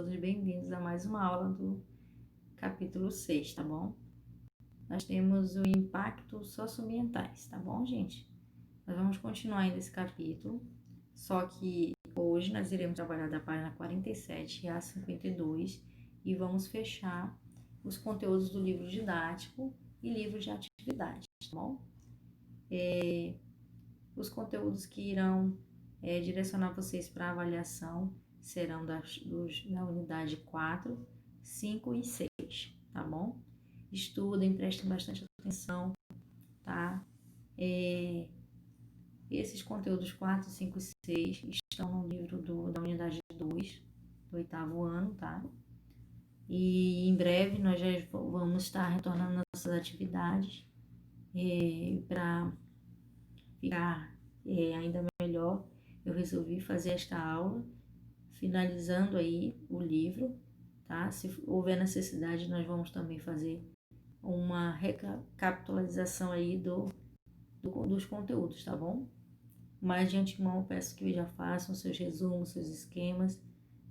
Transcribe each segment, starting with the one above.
todos bem-vindos a mais uma aula do capítulo 6, tá bom? Nós temos o impacto socioambientais, tá bom, gente? Nós vamos continuar ainda esse capítulo, só que hoje nós iremos trabalhar da página 47 a 52 e vamos fechar os conteúdos do livro didático e livro de atividade, tá bom? Os conteúdos que irão direcionar vocês para avaliação serão da unidade 4, 5 e 6, tá bom? Estudem, prestem bastante atenção, tá? Esses conteúdos 4, 5 e 6 estão no livro da unidade 2, do 8º ano, tá? E em breve nós já vamos estar retornando nossas atividades para ficar ainda melhor. Eu resolvi fazer esta aula finalizando aí o livro, tá? Se houver necessidade, nós vamos também fazer uma recapitulação aí dos conteúdos, tá bom? Mas de antemão eu peço que já façam seus resumos, seus esquemas,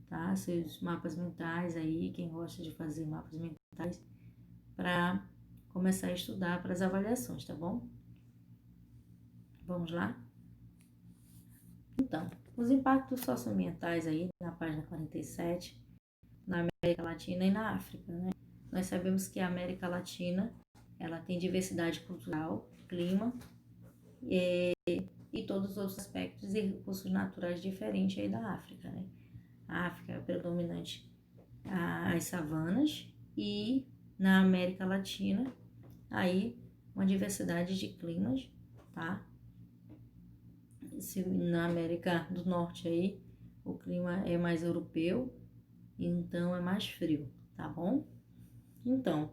tá? Seus mapas mentais aí, quem gosta de fazer mapas mentais, para começar a estudar para as avaliações, tá bom? Vamos lá? Então, os impactos socioambientais aí na página 47, na América Latina e na África, né? Nós sabemos que a América Latina, ela tem diversidade cultural, clima e todos os outros aspectos e recursos naturais diferentes aí da África, né? A África é predominante as savanas e na América Latina, aí uma diversidade de climas, tá? Na América do Norte aí, o clima é mais europeu, então é mais frio, tá bom? Então,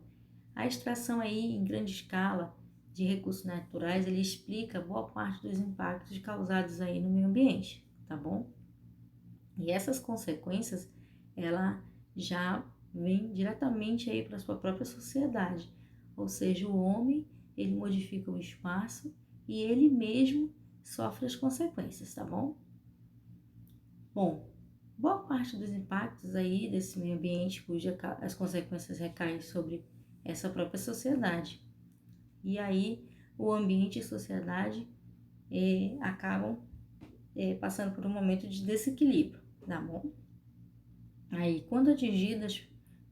a extração aí em grande escala de recursos naturais, ele explica boa parte dos impactos causados aí no meio ambiente, tá bom? E essas consequências, ela já vem diretamente aí para a sua própria sociedade, ou seja, o homem, ele modifica o espaço e ele mesmo sofre as consequências, tá bom? Bom, boa parte dos impactos aí desse meio ambiente, as consequências recaem sobre essa própria sociedade. E aí, o ambiente e a sociedade acabam passando por um momento de desequilíbrio, tá bom? Aí, quando atingidas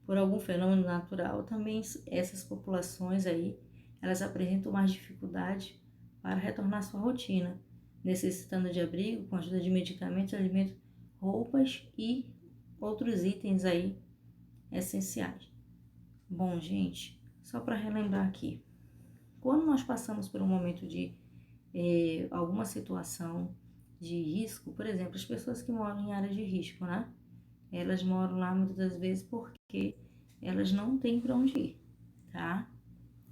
por algum fenômeno natural, também essas populações aí, elas apresentam mais dificuldade para retornar à sua rotina, necessitando de abrigo com a ajuda de medicamentos, alimentos, roupas e outros itens aí essenciais. Bom, gente, só para relembrar aqui, quando nós passamos por um momento de alguma situação de risco, por exemplo, as pessoas que moram em áreas de risco, né? Elas moram lá muitas das vezes porque elas não têm para onde ir, tá?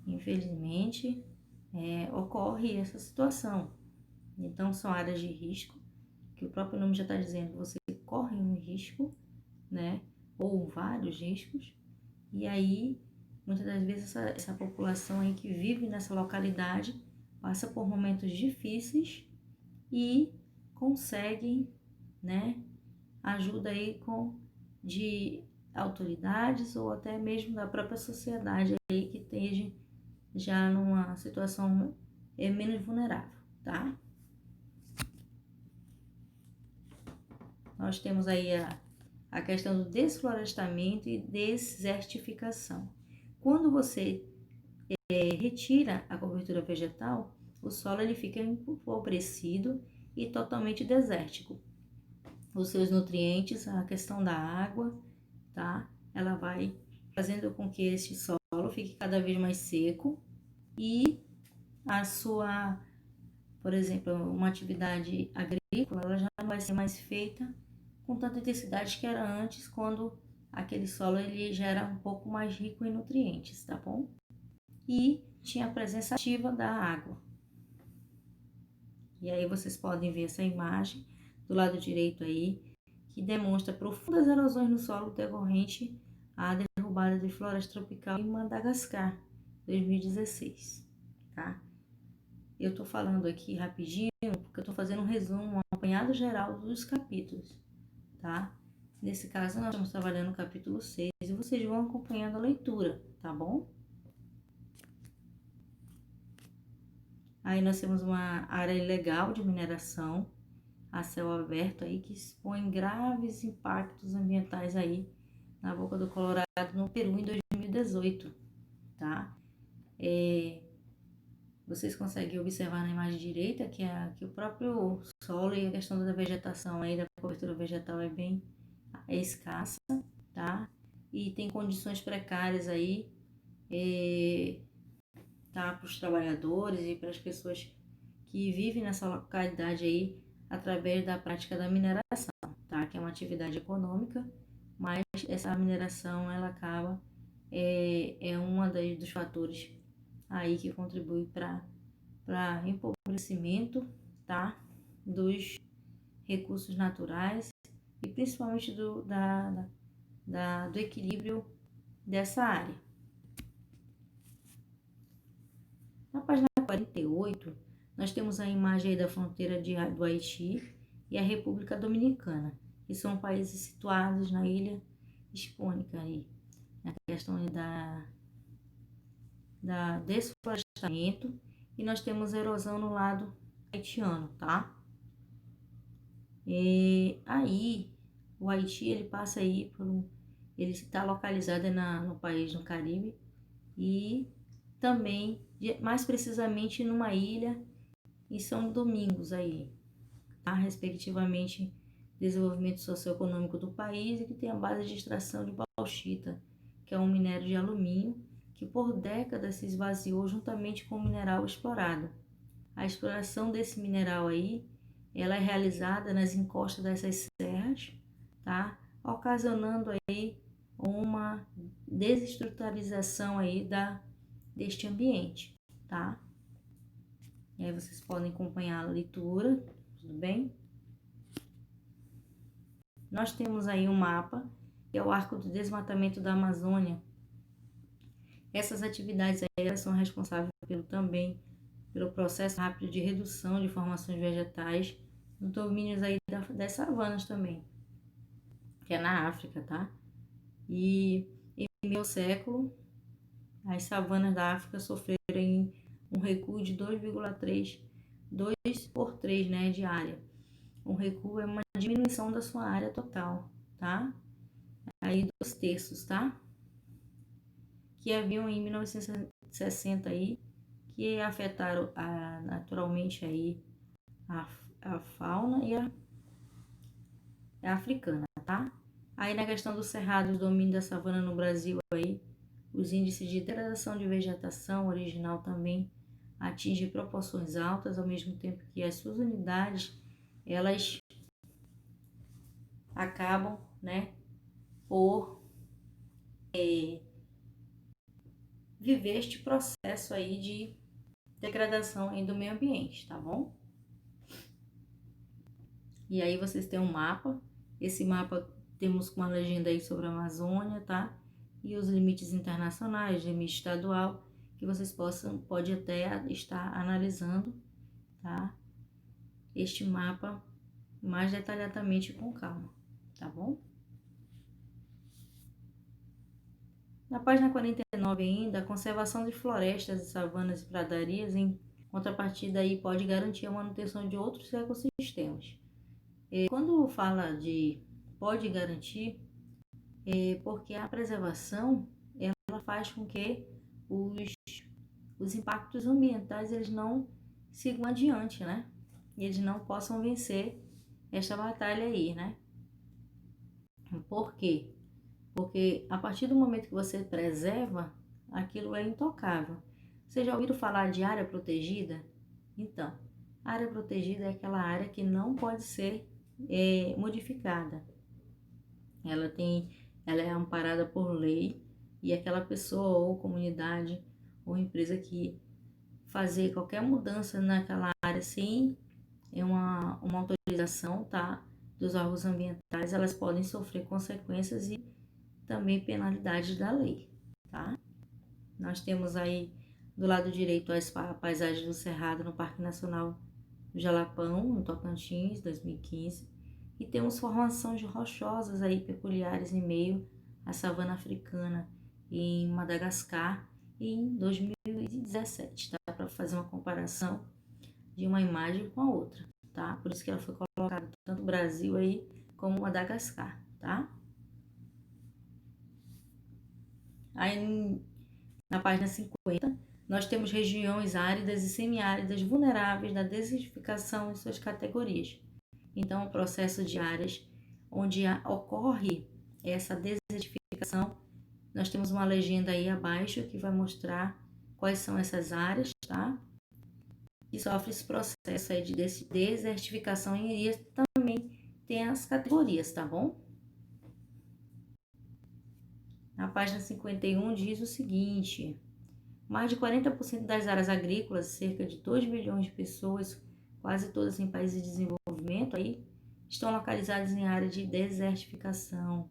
Infelizmente, ocorre essa situação. Então, são áreas de risco, que o próprio nome já está dizendo, você corre um risco, né? Ou vários riscos, e aí, muitas das vezes, essa população aí que vive nessa localidade passa por momentos difíceis e conseguem, né? Ajuda aí de autoridades ou até mesmo da própria sociedade aí que esteja já numa situação menos vulnerável, tá? Nós temos aí a questão do desflorestamento e desertificação. Quando você retira a cobertura vegetal, o solo ele fica empobrecido e totalmente desértico. Os seus nutrientes, a questão da água, tá? Ela vai fazendo com que este solo fique cada vez mais seco e a sua, por exemplo, uma atividade agrícola, ela já não vai ser mais feita com tanta intensidade que era antes, quando aquele solo ele já era um pouco mais rico em nutrientes, tá bom? E tinha a presença ativa da água. E aí vocês podem ver essa imagem do lado direito aí, que demonstra profundas erosões no solo decorrente à derrubada de floresta tropical em Madagascar, 2016, tá? Eu tô falando aqui rapidinho, porque eu tô fazendo um resumo, um apanhado geral dos capítulos, tá? Nesse caso, nós estamos trabalhando no capítulo 6 e vocês vão acompanhando a leitura, tá bom? Aí nós temos uma área ilegal de mineração a céu aberto aí que expõe graves impactos ambientais aí na Boca do Colorado, no Peru, em 2018, tá? Vocês conseguem observar na imagem direita que o próprio solo e a questão da vegetação aí, da cobertura vegetal é bem escassa, tá? E tem condições precárias aí, tá? Para os trabalhadores e para as pessoas que vivem nessa localidade aí através da prática da mineração, tá? Que é uma atividade econômica, mas essa mineração ela acaba uma dos fatores aí que contribui para empobrecimento, tá? Dos recursos naturais e principalmente do equilíbrio dessa área. Na página 48, nós temos a imagem aí da fronteira do Haiti e a República Dominicana, que são países situados na ilha hispânica aí, na questão da desflorestamento, e nós temos erosão no lado haitiano, tá? E aí, o Haiti, ele passa aí ele está localizado no país, no Caribe, e também, mais precisamente, numa ilha em São Domingos aí, tá? Respectivamente, desenvolvimento socioeconômico do país e que tem a base de extração de bauxita, que é um minério de alumínio que por décadas se esvaziou juntamente com o mineral explorado. A exploração desse mineral aí, ela é realizada nas encostas dessas serras, tá? Ocasionando aí uma desestruturização aí deste ambiente, tá? E aí vocês podem acompanhar a leitura, tudo bem? Nós temos aí um mapa, que é o Arco do Desmatamento da Amazônia. Essas atividades aí, elas são responsáveis pelo processo rápido de redução de formações vegetais nos domínios aí das savanas também, que é na África, tá? E em meio século, as savanas da África sofreram um recuo de 2 por 3, né, de área. Um recuo é uma diminuição da sua área total, tá? Aí 2/3, tá? Que haviam em 1960 aí, que afetaram naturalmente aí a fauna e a africana, tá? Aí na questão do cerrado, o domínio da savana no Brasil aí, os índices de degradação de vegetação original também atingem proporções altas, ao mesmo tempo que as suas unidades, elas acabam, né, por viver este processo aí de degradação aí do meio ambiente, tá bom? E aí vocês têm um mapa, esse mapa temos com uma legenda aí sobre a Amazônia, tá? E os limites internacionais, limite estadual, que vocês pode até estar analisando, tá? Este mapa mais detalhadamente com calma, tá bom? Na página 49 ainda, a conservação de florestas, savanas e pradarias, em contrapartida aí, pode garantir a manutenção de outros ecossistemas. Quando fala de pode garantir, porque a preservação, ela faz com que os impactos ambientais, eles não sigam adiante, né? E eles não possam vencer esta batalha aí, né? Por quê? Porque a partir do momento que você preserva, aquilo é intocável. Vocês já ouviram falar de área protegida? Então, área protegida é aquela área que não pode ser modificada. Ela é amparada por lei e aquela pessoa ou comunidade ou empresa que fazer qualquer mudança naquela área sem uma autorização, tá, dos órgãos ambientais, elas podem sofrer consequências e também penalidades da lei, tá? Nós temos aí do lado direito a paisagem do Cerrado no Parque Nacional do Jalapão, no Tocantins, 2015. e temos formações rochosas aí peculiares em meio à savana africana em Madagascar em 2017, tá? Para fazer uma comparação de uma imagem com a outra, tá? Por isso que ela foi colocada tanto o Brasil aí como Madagascar, tá? Aí na página 50, nós temos regiões áridas e semiáridas vulneráveis da desertificação em suas categorias. Então, o processo de áreas onde ocorre essa desertificação, nós temos uma legenda aí abaixo que vai mostrar quais são essas áreas, tá? Que sofre esse processo aí de desertificação e também tem as categorias, tá bom? Na página 51 diz o seguinte: mais de 40% das áreas agrícolas, cerca de 2 milhões de pessoas, quase todas em países de desenvolvimento, aí, estão localizadas em área de desertificação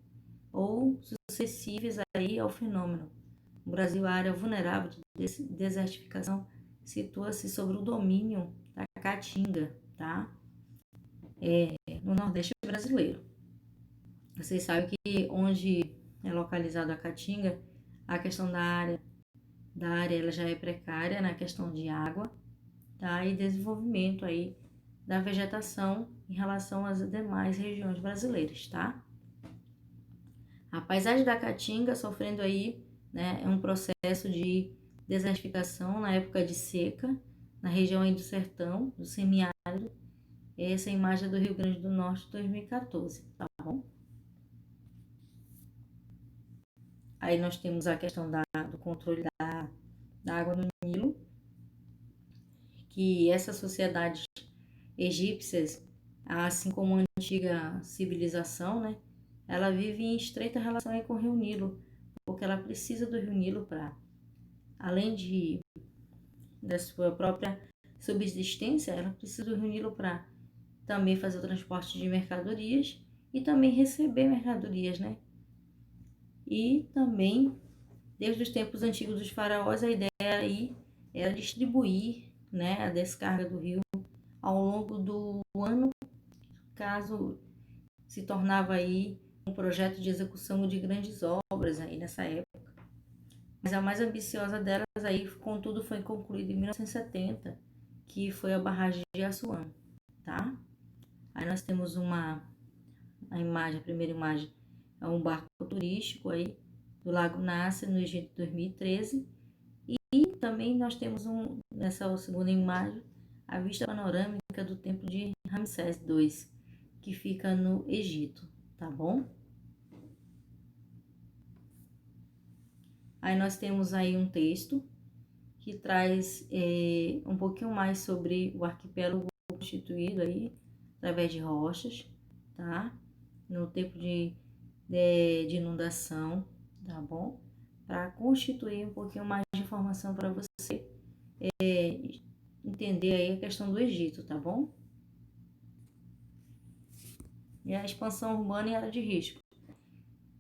ou suscetíveis aí ao fenômeno. No Brasil, a área vulnerável de desertificação situa-se sobre o domínio da Caatinga, tá? No Nordeste brasileiro. Vocês sabem que onde é localizado a Caatinga, a questão da área ela já é precária na questão de água, tá? E desenvolvimento aí da vegetação em relação às demais regiões brasileiras, tá? A paisagem da Caatinga sofrendo aí, né, é um processo de desertificação na época de seca, na região aí do sertão, do semiárido. Essa é a imagem do Rio Grande do Norte 2014, tá bom? Aí nós temos a questão do controle da água no Nilo, que essas sociedades egípcias, assim como a antiga civilização, né, ela vive em estreita relação aí com o Rio Nilo, porque ela precisa do Rio Nilo para, além da sua própria subsistência, ela precisa do Rio Nilo para também fazer o transporte de mercadorias e também receber mercadorias, né? E também, desde os tempos antigos dos faraós, a ideia aí era distribuir, né, a descarga do rio ao longo do ano, caso se tornava aí um projeto de execução de grandes obras aí nessa época. Mas a mais ambiciosa delas aí, contudo, foi concluída em 1970, que foi a barragem de Assuã, tá? Aí nós temos a primeira imagem é um barco turístico aí do Lago Nasser, no Egito, 2013. E também nós temos nessa segunda imagem, a vista panorâmica do templo de Ramsés II, que fica no Egito, tá bom? Aí nós temos aí um texto que traz um pouquinho mais sobre o arquipélago constituído aí através de rochas, tá? No tempo de inundação, tá bom? Para constituir um pouquinho mais de informação para você entender aí a questão do Egito, tá bom? E a expansão urbana em área de risco.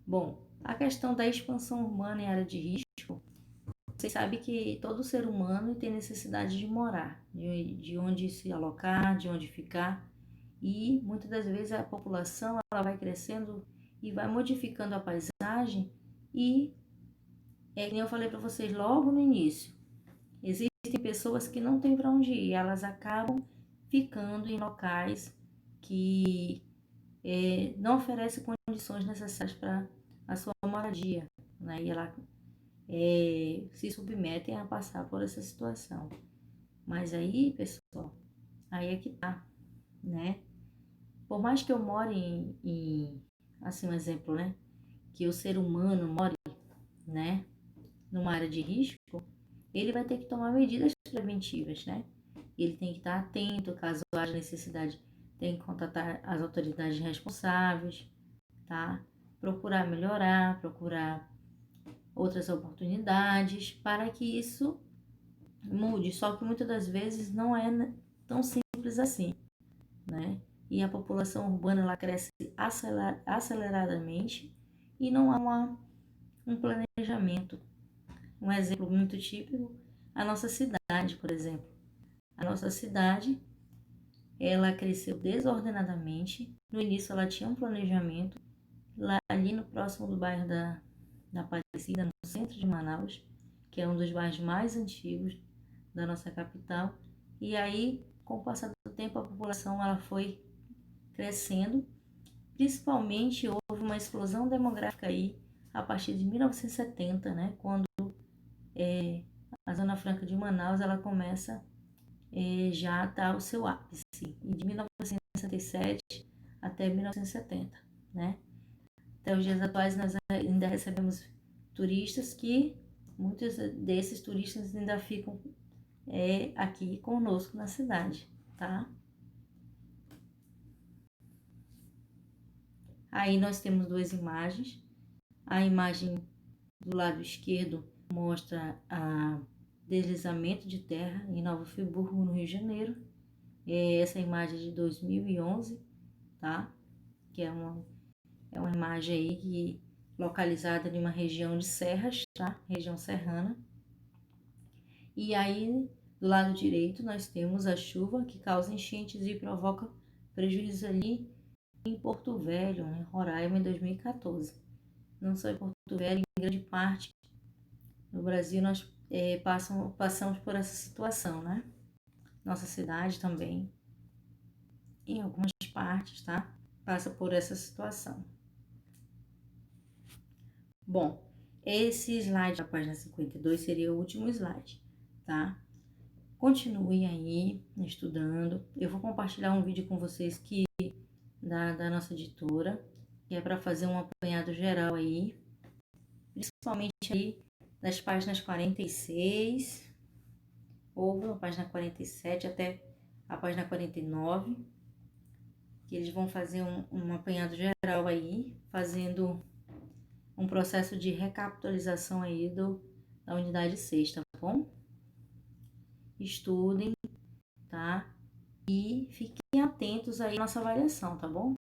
Bom, a questão da expansão urbana em área de risco, você sabe que todo ser humano tem necessidade de morar, de onde se alocar, de onde ficar, e muitas das vezes a população ela vai crescendo e vai modificando a paisagem e, como eu falei para vocês logo no início, existem pessoas que não têm para onde ir, elas acabam ficando em locais que não oferecem condições necessárias para a sua moradia, né? E ela se submetem a passar por essa situação. Mas aí, pessoal, aí é que tá, né? Por mais que eu more assim, um exemplo, né? Que o ser humano more, né? Numa área de risco, ele vai ter que tomar medidas preventivas, né? Ele tem que estar atento, caso haja necessidade, tem que contatar as autoridades responsáveis, tá? Procurar melhorar, procurar outras oportunidades para que isso mude. Só que muitas das vezes não é tão simples assim, né? E a população urbana ela cresce aceleradamente e não há um planejamento. Um exemplo muito típico, a nossa cidade, por exemplo. A nossa cidade, ela cresceu desordenadamente. No início ela tinha um planejamento lá ali no próximo do bairro da Aparecida, no centro de Manaus, que é um dos bairros mais antigos da nossa capital. E aí, com o passar do tempo, a população ela foi crescendo. Principalmente houve uma explosão demográfica aí a partir de 1970, né, quando a Zona Franca de Manaus ela começa já a dar o seu ápice, e de 1967 até 1970, né? Até os dias atuais nós ainda recebemos turistas que muitos desses turistas ainda ficam aqui conosco na cidade, tá? Aí nós temos duas imagens. A imagem do lado esquerdo mostra a deslizamento de terra em Nova Friburgo, no Rio de Janeiro. Essa imagem é de 2011, tá? Que é uma imagem aí localizada em uma região de serras, tá? Região serrana. E aí, do lado direito, nós temos a chuva que causa enchentes e provoca prejuízo ali em Porto Velho, em Roraima, em 2014. Não só em Porto Velho, em grande parte no Brasil nós passamos por essa situação, né? Nossa cidade também, em algumas partes, tá? Passa por essa situação. Bom, esse slide da página 52 seria o último slide, tá? Continue aí estudando. Eu vou compartilhar um vídeo com vocês da nossa editora, que é para fazer um apanhado geral aí, principalmente aí das páginas 46 ou a página 47 até a página 49, que eles vão fazer um apanhado geral aí, fazendo um processo de recapitalização aí da unidade 6, tá bom? Estudem, tá? E fiquem atentos aí à nossa avaliação, tá bom?